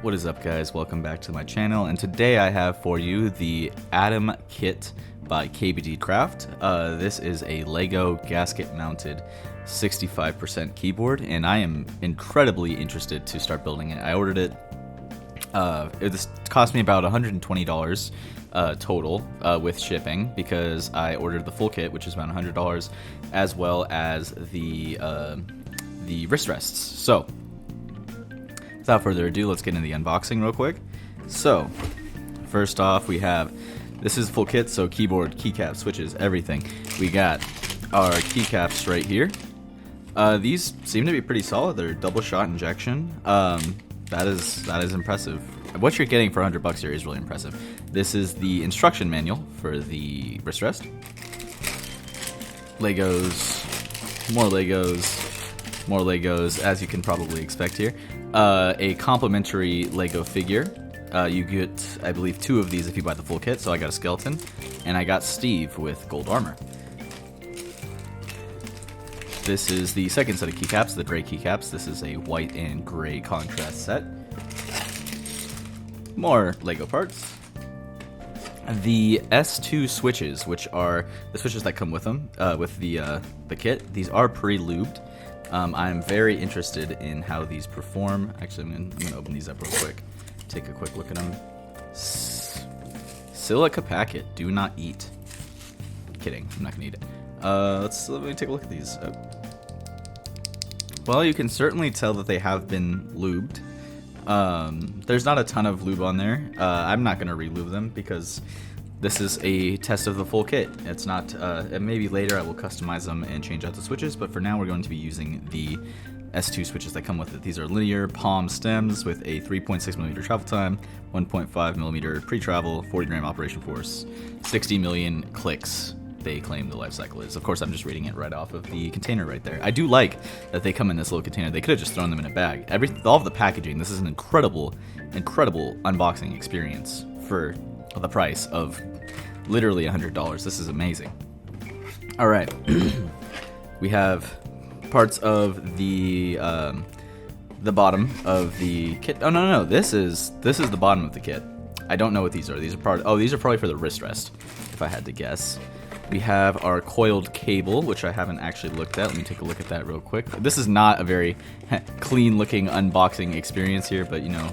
What is up, guys? Welcome back to my channel, and today I have for you the Adam kit by KBD Craft. This is a Lego gasket mounted 65% keyboard, and I am incredibly interested to start building it. I ordered it. It cost me about $120 total with shipping, because I ordered the full kit, which is about $100, as well as the wrist rests. So without further ado, let's get into the unboxing real quick. So, first off, we have, this is full kit, so keyboard, keycaps, switches, everything. We got our keycaps right here. These seem to be pretty solid. They're double shot injection. That is impressive. What you're getting for $100 here is really impressive. This is the instruction manual for the wrist rest. Legos, more Legos, more Legos, as you can probably expect here. A complimentary Lego figure. You get, I believe, 2 of these if you buy the full kit. So I got a skeleton, and I got Steve with gold armor. This is the second set of keycaps, the gray keycaps. This is a white and gray contrast set. More Lego parts. The S2 switches, which are the switches that come with them, with the kit. These are pre-lubed. I'm very interested in how these perform. Actually, I'm gonna open these up real quick. Take a quick look at them. Silica packet. Do not eat. Kidding. I'm not gonna eat it. Let me take a look at these. Well, you can certainly tell that they have been lubed. There's not a ton of lube on there. I'm not gonna re-lube them because this is a test of the full kit. It's not, maybe later I will customize them and change out the switches, but for now we're going to be using the S2 switches that come with it. These are linear palm stems with a 3.6mm travel time, 1.5mm pre-travel, 40 gram operation force, 60 million clicks, they claim the life cycle is. Of course, I'm just reading it right off of the container right there. I do like that they come in this little container. They could have just thrown them in a bag. All of the packaging, this is an incredible unboxing experience for the price of literally $100. This is amazing. All right, we have parts of the bottom of the kit. Oh no, this is the bottom of the kit. I don't know what these are. These are these are probably for the wrist rest, if I had to guess. We have our coiled cable, which I haven't actually looked at. Let me take a look at that real quick. This is not a very clean looking unboxing experience here, but you know,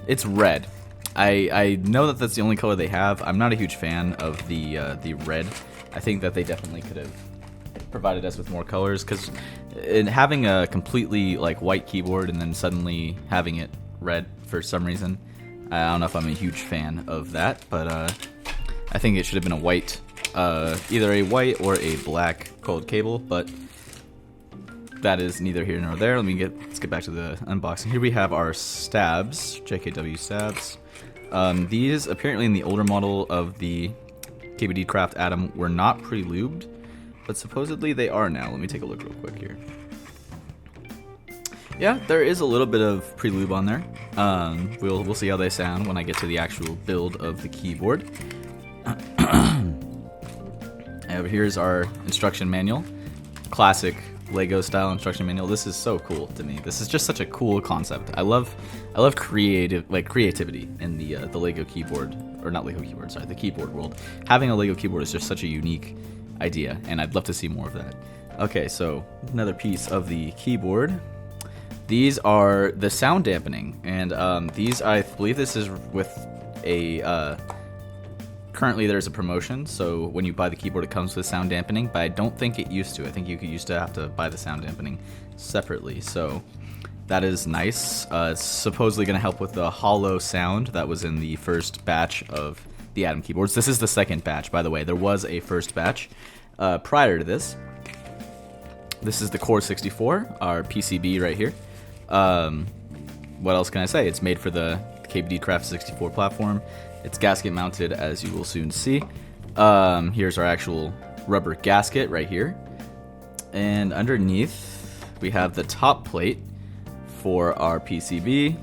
it's red. I know that that's the only color they have. I'm not a huge fan of the red. I think that they definitely could have provided us with more colors, because in having a completely like white keyboard and then suddenly having it red for some reason, I don't know if I'm a huge fan of that, but I think it should have been a white, either a white or a black coiled cable, but that is neither here nor there. Let's get back to the unboxing. Here we have our stabs, JKW stabs. These, apparently in the older model of the KBD Craft Adam, were not pre-lubed, but supposedly they are now. Let me take a look real quick here. Yeah, there is a little bit of pre-lube on there. We'll see how they sound when I get to the actual build of the keyboard. Here's our instruction manual. Classic Lego style instruction manual. This is so cool to me. This is just such a cool concept. I love creativity in the Lego keyboard, or not Lego keyboard, sorry, the keyboard world. Having a Lego keyboard is just such a unique idea, and I'd love to see more of that. Okay, so another piece of the keyboard. These are the sound dampening, and these, I believe this is with a currently there's a promotion, so when you buy the keyboard it comes with sound dampening, but I don't think it used to. I think you used to have to buy the sound dampening separately, so that is nice. It's supposedly going to help with the hollow sound that was in the first batch of the Adam keyboards. This is the second batch, by the way. There was a first batch prior to this. This is the Core 64, our PCB right here. What else can I say? It's made for the KBD Craft 64 platform. It's gasket mounted, as you will soon see. Here's our actual rubber gasket right here. And underneath, we have the top plate for our PCB,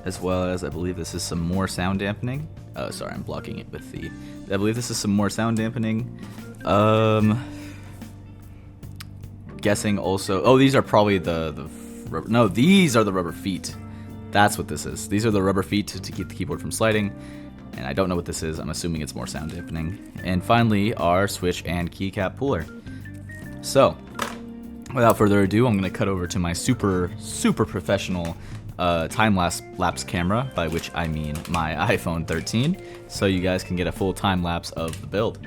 as well as, I believe this is some more sound dampening. Oh, sorry, I'm blocking it with the... I believe this is some more sound dampening. Guessing also... Oh, these are probably the rubber... No, these are the rubber feet. That's what this is. These are the rubber feet to keep the keyboard from sliding. And I don't know what this is. I'm assuming it's more sound dampening. And finally, our switch and keycap puller. So, without further ado, I'm going to cut over to my super professional time-lapse camera, by which I mean my iPhone 13, so you guys can get a full time-lapse of the build.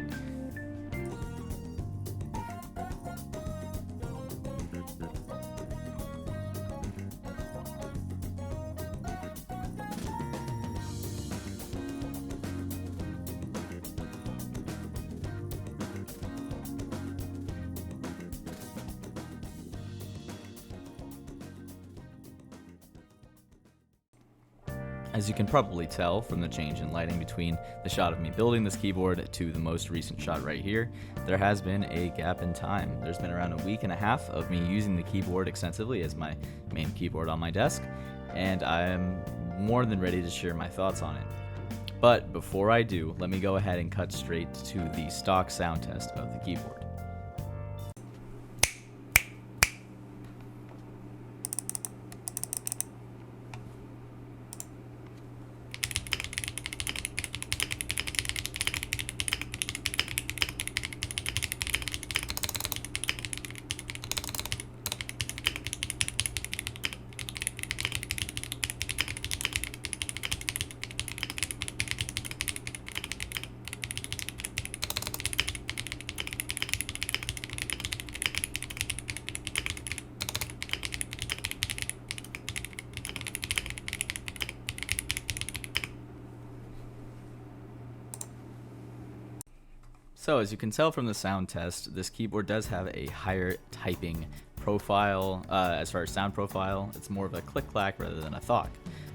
As you can probably tell from the change in lighting between the shot of me building this keyboard to the most recent shot right here, there has been a gap in time. There's been around a week and a half of me using the keyboard extensively as my main keyboard on my desk, and I am more than ready to share my thoughts on it. But before I do, let me go ahead and cut straight to the stock sound test of the keyboard. So as you can tell from the sound test, this keyboard does have a higher typing profile. As far as sound profile, it's more of a click-clack rather than a thwack,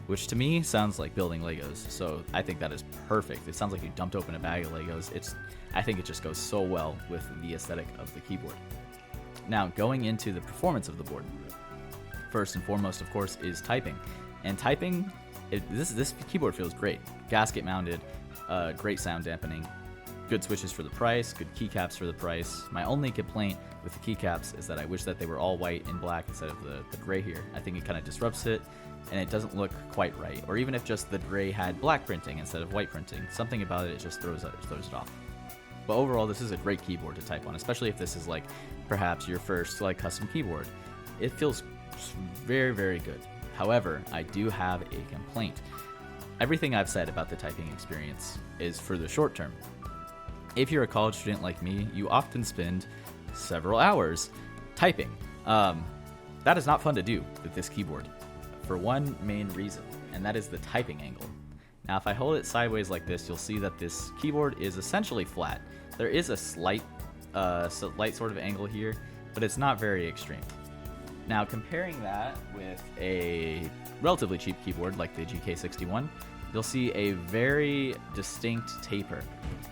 which to me sounds like building Legos. So I think that is perfect. It sounds like you dumped open a bag of Legos. I think it just goes so well with the aesthetic of the keyboard. Now, going into the performance of the board, first and foremost, of course, is typing. And typing, this keyboard feels great. Gasket mounted, great sound dampening. Good switches for the price, good keycaps for the price. My only complaint with the keycaps is that I wish that they were all white and black instead of the gray here. I think it kind of disrupts it, and it doesn't look quite right. Or even if just the gray had black printing instead of white printing, something about it just throws it off. But overall, this is a great keyboard to type on, especially if this is like perhaps your first custom keyboard. It feels very, very good. However, I do have a complaint. Everything I've said about the typing experience is for the short term. If you're a college student like me, you often spend several hours typing. That is not fun to do with this keyboard for one main reason, and that is the typing angle. Now, if I hold it sideways like this, you'll see that this keyboard is essentially flat. There is a slight sort of angle here, but it's not very extreme. Now, comparing that with a relatively cheap keyboard like the GK61, you'll see a very distinct taper.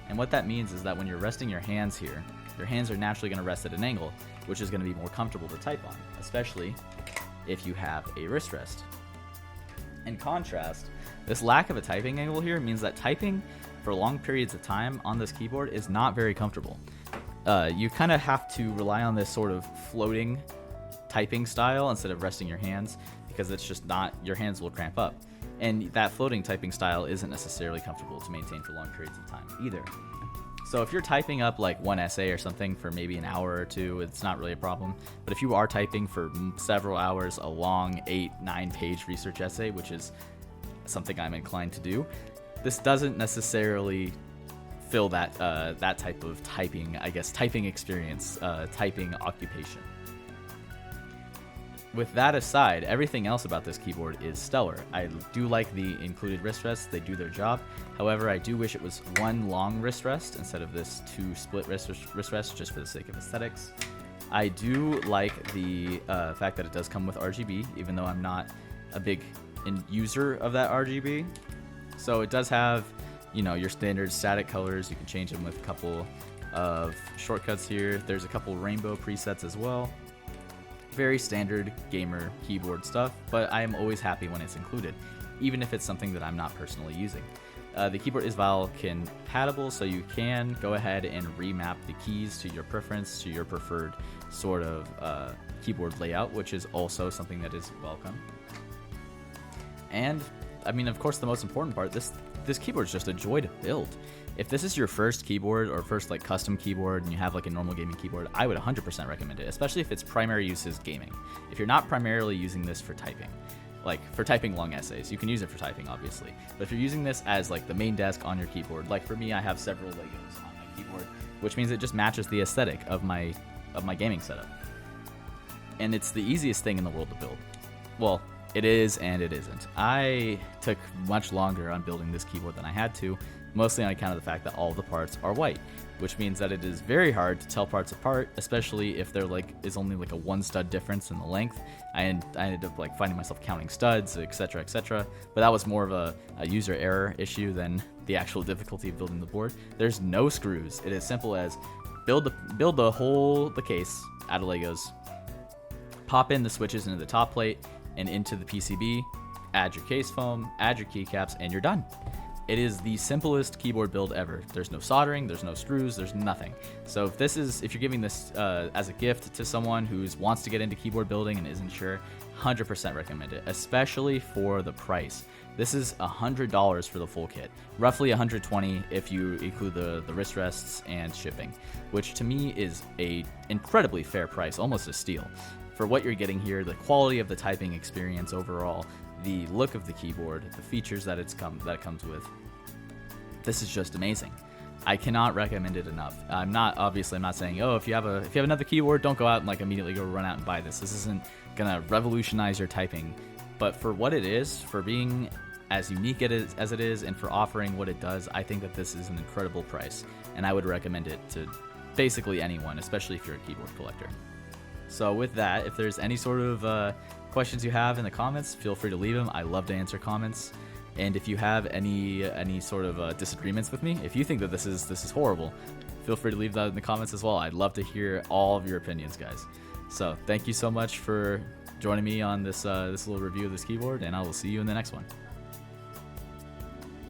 And what that means is that when you're resting your hands here, your hands are naturally going to rest at an angle, which is going to be more comfortable to type on, especially if you have a wrist rest. In contrast, this lack of a typing angle here means that typing for long periods of time on this keyboard is not very comfortable. You kind of have to rely on this sort of floating typing style instead of resting your hands, because it's just not, your hands will cramp up. And that floating typing style isn't necessarily comfortable to maintain for long periods of time either. So if you're typing up like one essay or something for maybe an hour or two, it's not really a problem. But if you are typing for several hours, a long 8-9 page research essay, which is something I'm inclined to do, this doesn't necessarily fill that that type of typing, typing experience, typing occupation. With that aside, everything else about this keyboard is stellar. I do like the included wrist rests, they do their job. However, I do wish it was one long wrist rest instead of this 2 split wrist rests just for the sake of aesthetics. I do like the fact that it does come with RGB, even though I'm not a big user of that RGB. So it does have, your standard static colors. You can change them with a couple of shortcuts here. There's a couple rainbow presets as well. Very standard gamer keyboard stuff, but I am always happy when it's included, even if it's something that I'm not personally using. The keyboard is Vulkan compatible, so you can go ahead and remap the keys to your preference, to your preferred sort of keyboard layout, which is also something that is welcome. And I mean, of course, the most important part, this keyboard is just a joy to build. If this is your first keyboard or first like custom keyboard and you have like a normal gaming keyboard, I would 100% recommend it, especially if its primary use is gaming. If you're not primarily using this for typing, like for typing long essays, you can use it for typing obviously, but if you're using this as like the main desk on your keyboard, like for me, I have several Legos on my keyboard, which means it just matches the aesthetic of my gaming setup. And it's the easiest thing in the world to build. Well, it is and it isn't. I took much longer on building this keyboard than I had to, mostly on account of the fact that all the parts are white, which means that it is very hard to tell parts apart, especially if there is only like a 1 stud difference in the length. I ended up like finding myself counting studs, etc., etc. But that was more of a user error issue than the actual difficulty of building the board. There's no screws. It is simple as build the case out of Legos, pop in the switches into the top plate and into the PCB, add your case foam, add your keycaps, and you're done. It is the simplest keyboard build ever. There's no soldering, there's no screws, there's nothing. So if you're giving this as a gift to someone who wants to get into keyboard building and isn't sure, 100% recommend it, especially for the price. This is $100 for the full kit, roughly $120 if you include the wrist rests and shipping, which to me is a incredibly fair price, almost a steal. For what you're getting here, the quality of the typing experience overall, the look of the keyboard, the features that it comes with, this is just amazing. I cannot recommend it enough. I'm not saying, oh, if you have another keyboard, don't go out and like immediately go run out and buy this. This isn't gonna revolutionize your typing, but for what it is, for being as unique as it is, and for offering what it does, I think that this is an incredible price, and I would recommend it to basically anyone, especially if you're a keyboard collector. So with that, if there's any sort of questions you have in the comments, feel free to leave them. I love to answer comments. And if you have any sort of disagreements with me, if you think that this is horrible, feel free to leave that in the comments as well. I'd love to hear all of your opinions, guys. So thank you so much for joining me on this little review of this keyboard, and I will see you in the next one.